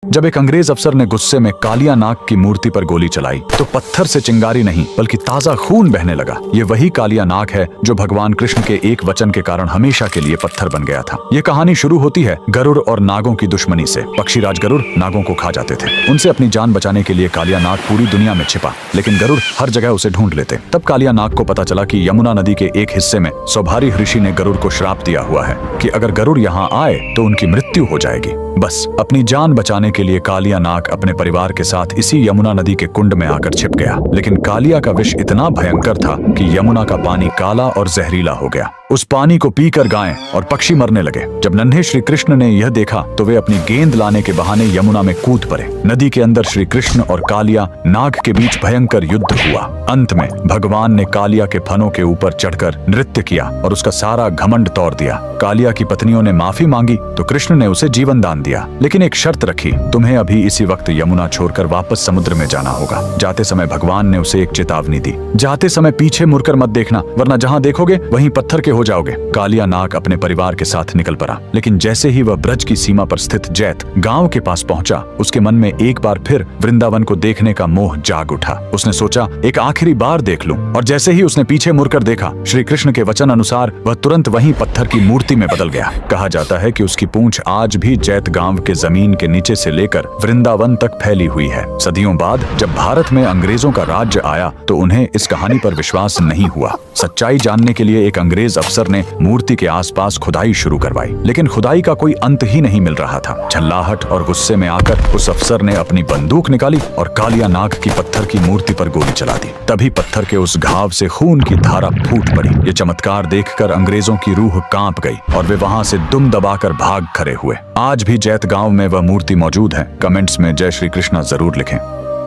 जब एक अंग्रेज अफसर ने गुस्से में कालिया नाग की मूर्ति पर गोली चलाई तो पत्थर से चिंगारी नहीं बल्कि ताजा खून बहने लगा। ये वही कालिया नाग है जो भगवान कृष्ण के एक वचन के कारण हमेशा के लिए पत्थर बन गया था। ये कहानी शुरू होती है गरुड़ और नागों की दुश्मनी से। पक्षीराज गरुड़ नागों को खा जाते थे। उनसे अपनी जान बचाने के लिए कालिया नाग पूरी दुनिया में छिपा, लेकिन गरुड़ हर जगह उसे ढूंढ लेते। तब कालिया नाग को पता चला कि यमुना नदी के एक हिस्से में सौभारी ऋषि ने गरुड़ को श्राप दिया हुआ है कि अगर गरुड़ यहाँ आए तो उनकी मृत्यु हो जाएगी। बस अपनी जान बचाने के लिए कालिया नाग अपने परिवार के साथ इसी यमुना नदी के कुंड में आकर छिप गया। लेकिन कालिया का विष इतना भयंकर था कि यमुना का पानी काला और जहरीला हो गया। उस पानी को पीकर गायें और पक्षी मरने लगे। जब नन्हे श्री कृष्ण ने यह देखा तो वे अपनी गेंद लाने के बहाने यमुना में कूद पड़े। नदी के अंदर श्री कृष्ण और कालिया नाग के बीच भयंकर युद्ध हुआ। अंत में भगवान ने कालिया के फनों के ऊपर चढ़कर नृत्य किया और उसका सारा घमंड तोड़ दिया। कालिया की पत्नियों ने माफी मांगी तो कृष्ण ने उसे जीवन दान दिया, लेकिन एक शर्त रखी, तुम्हें अभी इसी वक्त यमुना छोड़कर वापस समुद्र में जाना होगा। जाते समय भगवान ने उसे एक चेतावनी दी, जाते समय पीछे मुड़कर मत देखना, वरना जहाँ देखोगे वहीं पत्थर के हो जाओगे। कालिया नाग अपने परिवार के साथ निकल पड़ा, लेकिन जैसे ही वह ब्रज की सीमा पर स्थित जैत गांव के पास पहुंचा, उसके मन में एक बार फिर वृंदावन को देखने का मोह जाग उठा। उसने सोचा एक आखिरी बार देख लूं, और जैसे ही उसने पीछे मुड़कर देखा, श्री कृष्ण के वचन अनुसार वह तुरंत वहीं पत्थर की मूर्ति में बदल गया। कहा जाता है कि उसकी पूंछ आज भी जैत गांव के जमीन के नीचे से लेकर वृंदावन तक फैली हुई है। सदियों बाद जब भारत में अंग्रेजों का राज्य आया तो उन्हें इस कहानी पर विश्वास नहीं हुआ। सच्चाई जानने के लिए एक अंग्रेज अफसर ने मूर्ति के आसपास खुदाई शुरू करवाई, लेकिन खुदाई का कोई अंत ही नहीं मिल रहा था। झल्लाहट और गुस्से में आकर उस अफसर ने अपनी बंदूक निकाली और कालिया नाग की पत्थर की मूर्ति पर गोली चला दी। तभी पत्थर के उस घाव से खून की धारा फूट पड़ी। ये चमत्कार देखकर अंग्रेजों की रूह कांप गई और वे वहां से दुम दबाकर भाग खड़े हुए। आज भी जैत गांव में वह मूर्ति मौजूद है। कमेंट्स में जय श्री कृष्णा जरूर लिखें।